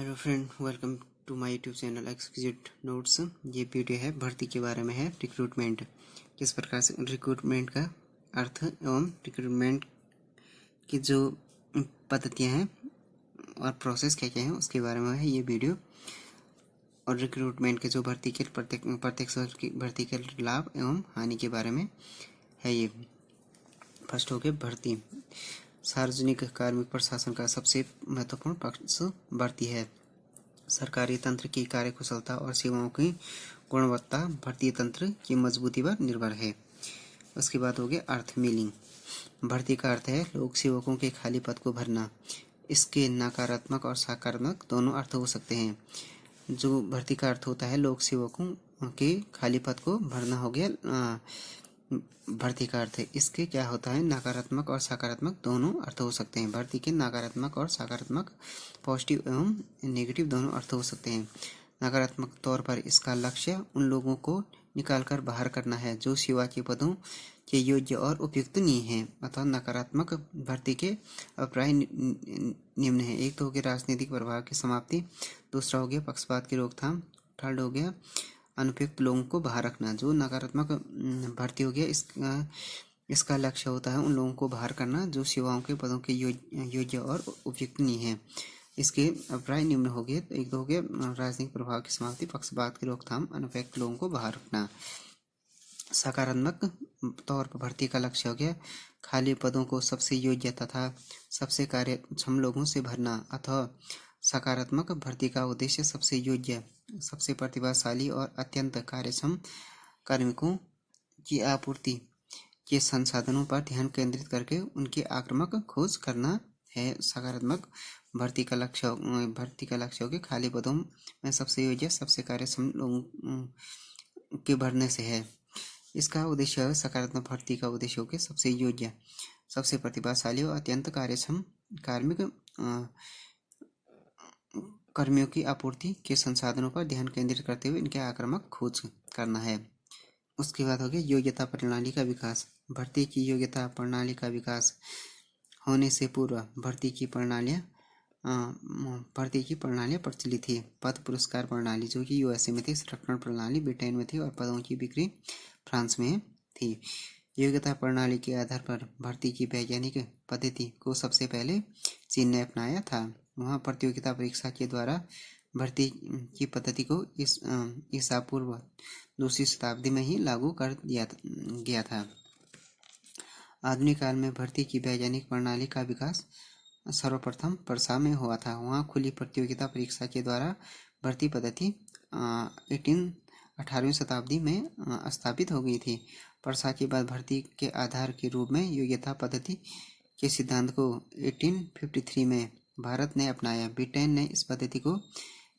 Hello friend, welcome to my YouTube channel exquisite notes. ये video है भर्ती के बारे में है। रिक्रूटमेंट किस प्रकार से रिक्रूटमेंट का अर्थ एवं रिक्रूटमेंट की जो पद्धतियां हैं और प्रोसेस क्या क्या है उसके बारे में है ये वीडियो। और रिक्रूटमेंट के जो भर्ती के प्रत्यक्ष भर्ती के लाभ एवं हानि के बारे में है ये। फर्स्ट हो गया भर्ती। सार्वजनिक कार्मिक प्रशासन का सबसे महत्वपूर्ण पक्ष भर्ती है। सरकारी तंत्र की कार्यकुशलता और सेवाओं की गुणवत्ता भर्ती तंत्र की मजबूती पर निर्भर है। उसके बाद हो गया अर्थ मीनिंग। भर्ती का अर्थ है लोक सेवकों के खाली पद को भरना। इसके नकारात्मक और सकारात्मक दोनों अर्थ हो सकते हैं। जो भर्ती का अर्थ होता है लोक सेवकों के खाली पद को भरना हो गया भर्ती का अर्थ है। इसके क्या होता है नकारात्मक और सकारात्मक दोनों अर्थ हो सकते हैं। भर्ती के नकारात्मक और सकारात्मक पॉजिटिव एवं नेगेटिव दोनों अर्थ हो सकते हैं। नकारात्मक तौर पर इसका लक्ष्य उन लोगों को निकालकर बाहर करना है जो सेवा के पदों के योग्य और उपयुक्त नहीं है। अतः नकारात्मक भर्ती के अभिप्राय निम्न है। एक तो हो गया राजनीतिक प्रभाव की समाप्ति, दूसरा हो गया पक्षपात की रोकथाम, थर्ड हो गया अनुपयुक्त लोगों को बाहर रखना। जो नकारात्मक भर्ती हो गया इसका लक्ष्य होता है उन लोगों को बाहर करना जो सेवाओं के पदों के योग्य और उपयुक्त नहीं है। इसके अभिप्राय निम्न हो गए। एक तो हो गया राजनीतिक प्रभाव की समाप्ति, पक्षपात की रोकथाम, अनुपयुक्त लोगों को बाहर रखना। सकारात्मक तौर पर भर्ती का लक्ष्य हो गया खाली पदों को सबसे योग्य तथा सबसे कार्यक्षम लोगों से भरना। अथवा सकारात्मक भर्ती का उद्देश्य सबसे योग्य, सबसे प्रतिभाशाली और अत्यंत कार्यक्षम कार्मिकों की आपूर्ति के संसाधनों पर ध्यान केंद्रित करके उनकी आक्रामक खोज करना है। सकारात्मक भर्ती का लक्ष्य हो गया खाली पदों में सबसे योग्य, सबसे कार्यक्षम लोगों के भरने से है। इसका उद्देश्य सकारात्मक भर्ती का उद्देश्य हो गया सबसे योग्य, सबसे प्रतिभाशाली और अत्यंत कार्यक्षम कर्मियों की आपूर्ति के संसाधनों पर ध्यान केंद्रित करते हुए इनके आक्रामक खोज करना है। उसके बाद हो गया योग्यता प्रणाली का विकास। भर्ती की योग्यता प्रणाली का विकास होने से पूर्व भर्ती की प्रणालियां प्रचलित थी। पद पुरस्कार प्रणाली जो कि यूएसए में थी, संरक्षण प्रणाली ब्रिटेन में थी और पदों की बिक्री फ्रांस में थी। योग्यता प्रणाली के आधार पर भर्ती की वैज्ञानिक पद्धति को सबसे पहले चीन ने अपनाया था। वहाँ प्रतियोगिता परीक्षा के द्वारा भर्ती की पद्धति को ईसा पूर्व 2वीं शताब्दी में ही लागू कर दिया गया था। आधुनिक काल में भर्ती की वैज्ञानिक प्रणाली का विकास सर्वप्रथम परसा में हुआ था। वहाँ खुली प्रतियोगिता परीक्षा के द्वारा भर्ती पद्धति 18वीं शताब्दी में स्थापित हो गई थी। परसा के बाद भर्ती के आधार के रूप में योग्यता पद्धति के सिद्धांत को 1853 में भारत ने अपनाया। ब्रिटेन ने इस पद्धति को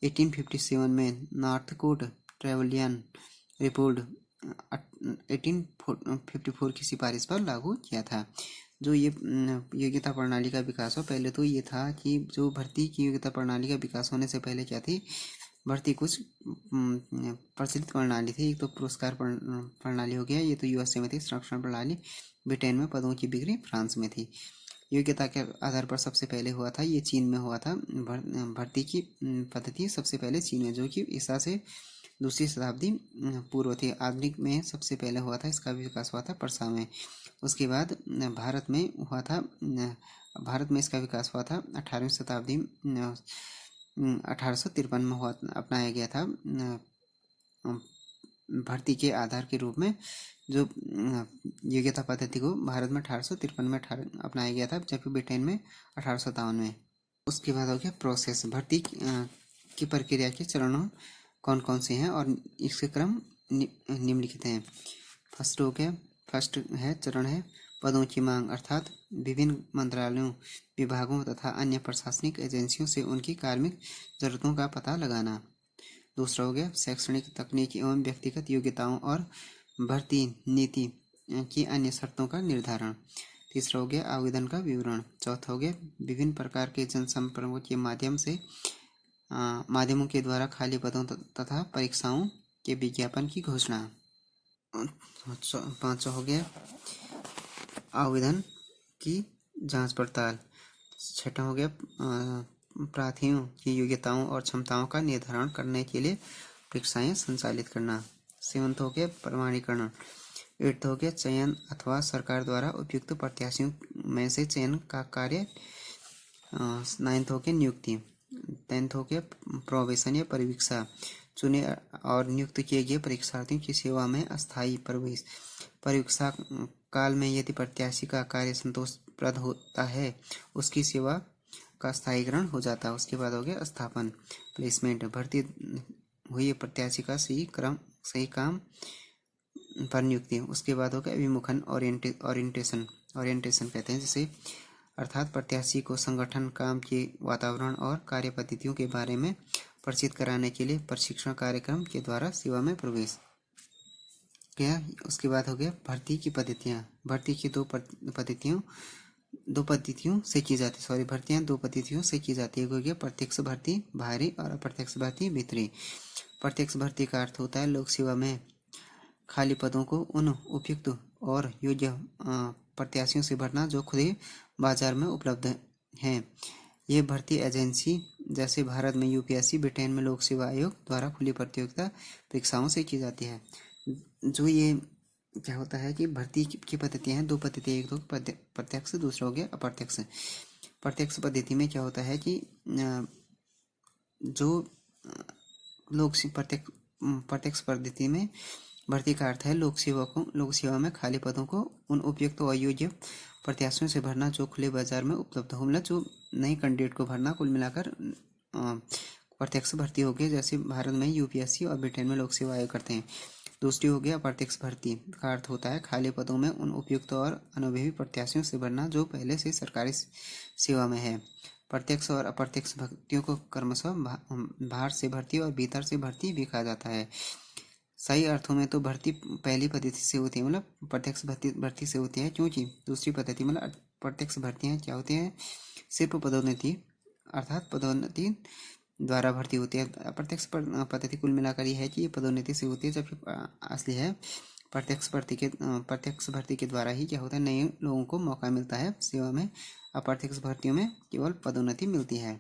1857 में नॉर्थकोट ट्रेवलियन रिपोर्ट 1854 की सिफारिश पर लागू किया था। जो ये योग्यता प्रणाली का विकास हो, पहले तो ये था कि जो भर्ती की योग्यता प्रणाली का विकास होने से पहले क्या थी, भर्ती कुछ प्रचलित प्रणाली थी। एक तो पुरस्कार प्रणाली हो गया, ये तो यूएसए में थी। संरक्षण प्रणाली ब्रिटेन में, पदों की बिक्री फ्रांस में थी। योग्यता के आधार पर सबसे पहले हुआ था ये चीन में हुआ था। भर्ती की पद्धति सबसे पहले चीन में, जो कि ईसा से 2वीं शताब्दी पूर्व थी। आधुनिक में सबसे पहले हुआ था, इसका विकास हुआ था परसा में। उसके बाद भारत में हुआ था, भारत में इसका विकास हुआ था 18वीं शताब्दी 1853 में हुआ, अपनाया गया था भर्ती के आधार के रूप में। जो योग्यता पद्धति को भारत में 1853 में अपनाया गया था, जबकि ब्रिटेन में 1857 में। उसके बाद हो गया प्रोसेस। भर्ती की प्रक्रिया के चरणों कौन कौन से हैं और इसके क्रम निम्नलिखित हैं। फर्स्ट है चरण है पदों की मांग, अर्थात विभिन्न मंत्रालयों, विभागों तथा अन्य प्रशासनिक एजेंसियों से उनकी कार्मिक जरूरतों का पता लगाना। दूसरा हो गया शैक्षणिक, तकनीकी एवं व्यक्तिगत योग्यताओं और भर्ती नीति की अन्य शर्तों का निर्धारण। तीसरा हो गया आवेदन का विवरण। चौथा हो गया विभिन्न प्रकार के जनसंपर्कों के माध्यमों के द्वारा खाली पदों तथा परीक्षाओं के विज्ञापन की घोषणा। पांचवा हो गया आवेदन की जांच पड़ताल। छठा हो गया प्रार्थियों की योग्यताओं और क्षमताओं का निर्धारण करने के लिए परीक्षाएं संचालित करना। 7 हो गया प्रमाणीकरण। 8 हो गया चयन अथवा सरकार द्वारा उपयुक्त प्रत्याशियों में से चयन का कार्य। 9 हो गया नियुक्ति। 10 हो गया प्रोबेशन या परिवीक्षा, चुने और नियुक्त किए गए परीक्षार्थियों की सेवा में अस्थायी प्रवेश। परीक्षा काल में यदि प्रत्याशी का कार्य संतोषप्रद होता है उसकी सेवा का स्थायीकरण हो जाता है। उसके बाद हो गया स्थापन प्लेसमेंट, भर्ती हुई प्रत्याशी का सही काम पर नियुक्ति। उसके बाद हो गया अभिमुखन ओरिएंटेशन कहते हैं जिसे, अर्थात प्रत्याशी को संगठन, काम के वातावरण और कार्य पद्धतियों के बारे में परिचित कराने के लिए प्रशिक्षण कार्यक्रम के द्वारा सेवा में प्रवेश किया। उसके बाद हो गया भर्ती की पद्धतियाँ। भर्ती की दो पद्धतियों से की जाती है। भर्तियाँ 2 पद्धतियों से की जाती है। एक हो गया प्रत्यक्ष भर्ती बाहरी और अप्रत्यक्ष भर्ती भीतरी। प्रत्यक्ष भर्ती का अर्थ होता है लोक सेवा में खाली पदों को उन उपयुक्त और योग्य प्रत्याशियों से भरना जो खुले बाजार में उपलब्ध हैं। ये भर्ती एजेंसी जैसे भारत में यूपीएससी, ब्रिटेन में लोक सेवा आयोग द्वारा खुली प्रतियोगिता परीक्षाओं से की जाती है। जो ये क्या होता है कि भर्ती की पद्धतियाँ हैं, 2 पद्धति, एक तो प्रत्यक्ष, दूसरा हो गया अप्रत्यक्ष। प्रत्यक्ष पद्धति में क्या होता है कि जो लोक प्रत्यक्ष पद्धति में भर्ती का अर्थ है लोक सेवा में खाली पदों को उन उपयुक्त और योग्य प्रत्याशियों से भरना जो खुले बाजार में उपलब्ध हो, मतलब जो नए कैंडिडेट को भरना। कुल मिलाकर प्रत्यक्ष भर्ती हो गई, जैसे भारत में यूपीएससी और ब्रिटेन में लोक सेवा आयोग करते हैं। दूसरी हो गया अप्रत्यक्ष भर्ती का अर्थ होता है खाली पदों में उन उपयुक्त और अनुभवी प्रत्याशियों से भरना जो पहले से सरकारी सेवा में है। प्रत्यक्ष और अप्रत्यक्ष भर्तियों को क्रमशः बाहर से भर्ती और भीतर से भर्ती भी कहा जाता है। सही अर्थों में तो भर्ती पहली पद्धति से होती है, मतलब प्रत्यक्ष भर्ती से होती है, क्योंकि दूसरी पद्धति मतलब अप्रत्यक्ष भर्तियाँ क्या होती हैं, सिर्फ पदोन्नति अर्थात पदोन्नति द्वारा भर्ती होती है। अप्रत्यक्ष पद्धति कुल मिलाकर यह है कि ये पदोन्नति से होती है, जबकि असली है प्रत्यक्ष भर्ती के द्वारा ही क्या होता है, नए लोगों को मौका मिलता है सेवा में। अप्रत्यक्ष भर्तियों में केवल पदोन्नति मिलती है।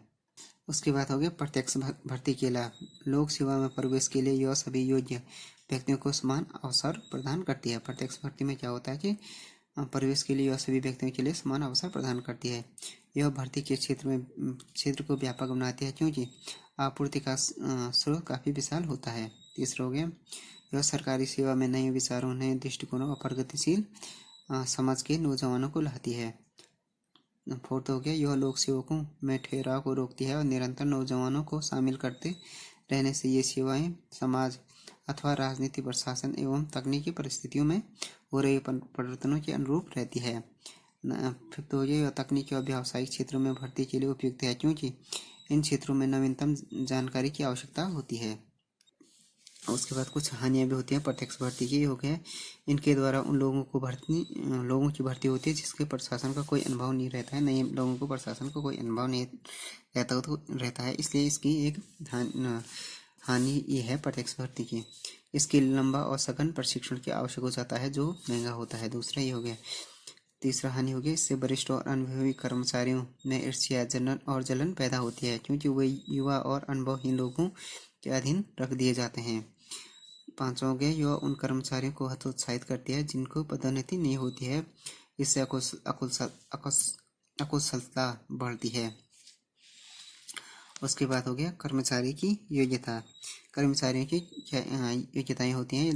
उसके बाद हो गया प्रत्यक्ष भर्ती के लाभ। लोक सेवा में प्रवेश के लिए यह सभी योग्य व्यक्तियों को समान अवसर प्रदान करती है। प्रत्यक्ष भर्ती में क्या होता है कि प्रवेश के लिए यह सभी व्यक्तियों के लिए समान अवसर प्रदान करती है। यह भर्ती के क्षेत्र को व्यापक बनाती है क्योंकि आपूर्ति का स्रोत काफ़ी विशाल होता है। तीसरा हो गया यह सरकारी सेवा में नए विचारों, नए दृष्टिकोणों और प्रगतिशील समाज के नौजवानों को लाती है। फोर्थ हो गया यह लोक सेवकों में ठहराव को रोकती है और निरंतर नौजवानों को शामिल करते रहने से ये सेवाएं समाज अथवा राजनीति, प्रशासन एवं तकनीकी परिस्थितियों में हो रहे परिवर्तनों के अनुरूप रहती है। फिफ्थ हो गया यह तकनीकी और व्यावसायिक क्षेत्रों में भर्ती के लिए उपयुक्त है क्योंकि इन क्षेत्रों में नवीनतम जानकारी की आवश्यकता होती है। उसके बाद कुछ हानियाँ भी होती हैं प्रत्यक्ष भर्ती की। हो गया इनके द्वारा उन लोगों की भर्ती होती है जिसके प्रशासन का कोई अनुभव नहीं रहता है। नए लोगों को प्रशासन का कोई अनुभव नहीं रहता है, इसलिए इसकी एक हानि ये है प्रत्यक्ष भर्ती की। इसके लंबा और सघन प्रशिक्षण की आवश्यक हो जाता है जो महंगा होता है। दूसरा ये हो गया। तीसरा हानि हो गया इससे वरिष्ठ और अनुभवी कर्मचारियों में ईर्ष्या, जलन पैदा होती है क्योंकि वे युवा और अनुभवहीन लोगों के अधीन रख दिए जाते हैं। पांचवा हो गया यह उन कर्मचारियों को हतोत्साहित करती है जिनको पदोन्नति नहीं होती है, इससे अकुशलता बढ़ती है। उसके बाद हो गया कर्मचारी की योग्यता। कर्मचारियों की योग्यताएं होती हैं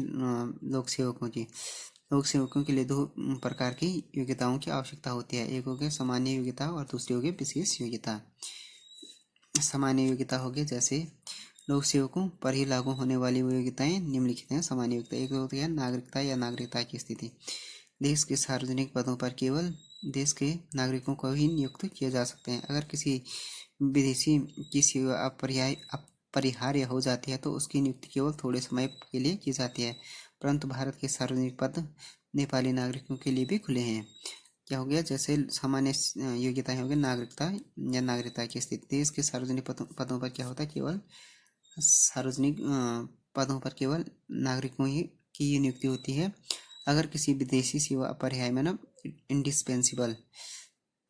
लोक सेवकों के लिए 2 प्रकार की योग्यताओं की आवश्यकता होती है। एक हो गया सामान्य योग्यता और दूसरी हो गई विशेष योग्यता। सामान्य योग्यता हो गया जैसे लोक सेवकों पर ही लागू होने वाली वो योग्यताएं निम्नलिखित हैं। सामान्य योग्यता एक होती है नागरिकता या नागरिकता की स्थिति। देश के सार्वजनिक पदों पर केवल देश के नागरिकों को ही नियुक्त किए जा सकते हैं। अगर किसी विदेशी की सेवा अपरिहार्य हो जाती है तो उसकी नियुक्ति केवल थोड़े समय के लिए की जाती है, परंतु भारत के सार्वजनिक पद नेपाली नागरिकों के लिए भी खुले हैं। क्या हो गया जैसे सामान्य योग्यताएं हो गई नागरिकता या नागरिकता की स्थिति। देश के सार्वजनिक पदों पर क्या होता है केवल सार्वजनिक पदों पर केवल नागरिकों की नियुक्ति होती है। अगर किसी विदेशी सेवा अपरिहार्य मतलब इंडिस्पेंसिबल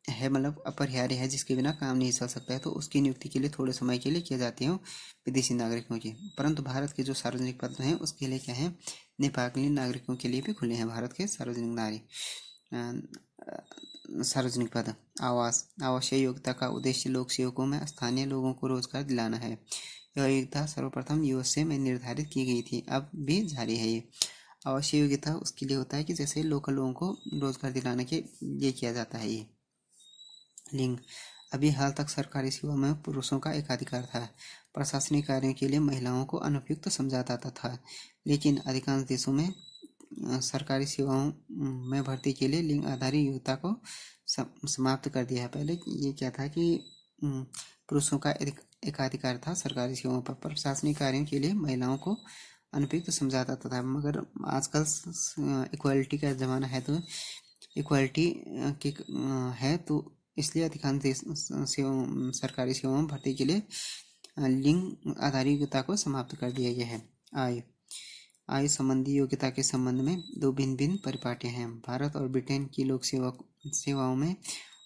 है, मतलब अपरिहार्य है, जिसके बिना काम नहीं चल सकता है, तो उसकी नियुक्ति के लिए थोड़े समय के लिए किए जाते हैं विदेशी नागरिकों की। परंतु भारत के जो सार्वजनिक पद हैं उसके लिए क्या है, नेपाली नागरिकों के लिए भी खुले हैं भारत के सार्वजनिक पद। आवासीय योग्यता का उद्देश्य लोक सेवकों में स्थानीय लोगों को रोजगार दिलाना है। यह योग्यता सर्वप्रथम यूएसए में निर्धारित की गई थी, अब भी जारी है। ये आवासीय योग्यता उसके लिए होता है कि जैसे लोकल लोगों को रोजगार दिलाने के लिए किया जाता है। ये लिंग, अभी हाल तक सरकारी सेवा में पुरुषों का एकाधिकार था। प्रशासनिक कार्यों के लिए महिलाओं को अनुपयुक्त समझा जाता था, लेकिन अधिकांश देशों में सरकारी सेवाओं में भर्ती के लिए लिंग आधारित योग्यता को समाप्त कर दिया है। पहले ये क्या था कि पुरुषों का एकाधिकार था सरकारी सेवाओं पर, प्रशासनिक कार्यों के लिए महिलाओं को अनुपयुक्त समझा जाता था। मगर आजकल इक्वालिटी का ज़माना है, तो इक्वालिटी की है, तो इसलिए अधिकांश सरकारी सेवाओं में भर्ती के लिए लिंग आधारित योग्यता को समाप्त कर दिया गया है। आयु संबंधी योग्यता के संबंध में दो भिन्न भिन्न परिपाटियां हैं। भारत और ब्रिटेन की लोक सेवाओं में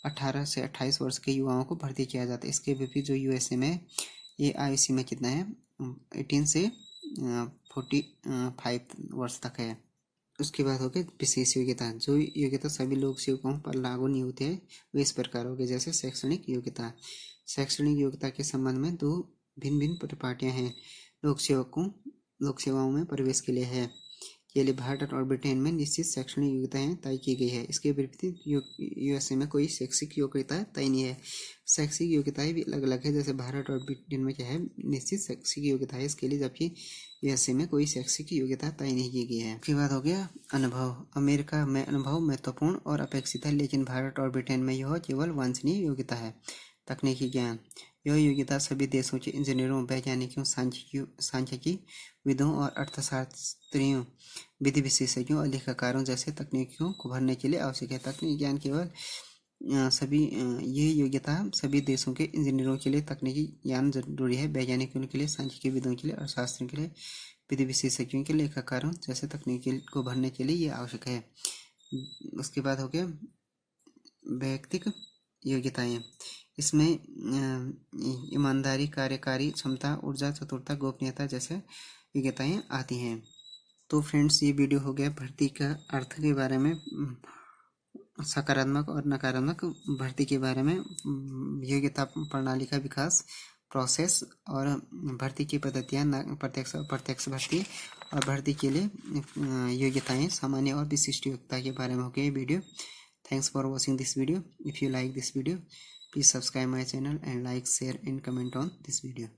18 से 28 वर्ष के युवाओं को भर्ती किया जाता है। इसके विपरीत जो यूएसए में ये आयु सीमा कितना है, 18 से 45 वर्ष तक है। उसके बाद हो गया विशेष योग्यता। जो योग्यता सभी लोक सेवकों पर लागू नहीं होती है वे इस प्रकार हो गए, जैसे शैक्षणिक योग्यता। शैक्षणिक योग्यता के संबंध में दो भिन्न भिन्न परिपाटियां हैं। लोक सेवाओं में प्रवेश के लिए भारत और ब्रिटेन में निश्चित शैक्षणिक योग्यताएं तय की गई है। इसके विपरीत यूएसए में कोई शैक्षिक योग्यता तय नहीं है। शैक्षिक योग्यताएं भी अलग अलग है, जैसे भारत और ब्रिटेन में क्या है, निश्चित शैक्षिक योग्यता है इसके लिए, जबकि यूएसए में कोई शैक्षिक योग्यता तय नहीं की गई है। उसके बाद हो गया अनुभव। अमेरिका में अनुभव महत्वपूर्ण और अपेक्षित है, लेकिन भारत और ब्रिटेन में यह केवल वांछनीय योग्यता है। तकनीकी ज्ञान, यह योग्यता सभी देशों के इंजीनियरों, वैज्ञानिकों, सांख्यिकीविदों और अर्थशास्त्रियों, विधि विशेषज्ञों और लेखाकारों जैसे तकनीकियों को भरने के लिए आवश्यक है। तकनीकी ज्ञान केवल ये योग्यता सभी देशों के इंजीनियरों के लिए तकनीकी ज्ञान जरूरी है, वैज्ञानिकों के लिए, सांख्यिकीविदों के लिए, अर्थशास्त्रियों के लिए, विधि विशेषज्ञों के लिए, लेखाकारों जैसे तकनीकी को भरने के लिए ये आवश्यक है। उसके बाद हो गया व्यक्तिगत योग्यताएं। इसमें ईमानदारी, कार्यकारी क्षमता, ऊर्जा, चतुरता, गोपनीयता जैसे योग्यताएं आती हैं। तो फ्रेंड्स, ये वीडियो हो गया भर्ती का अर्थ के बारे में, सकारात्मक और नकारात्मक भर्ती के बारे में, योग्यता प्रणाली का विकास, प्रोसेस और भर्ती की पद्धतियाँ, प्रत्यक्ष और अप्रत्यक्ष भर्ती और भर्ती के लिए योग्यताएं, सामान्य और विशिष्ट योग्यता के बारे में हो गया video. Thanks for watching this video. If you like this video, please subscribe my channel and like, share and comment on this video.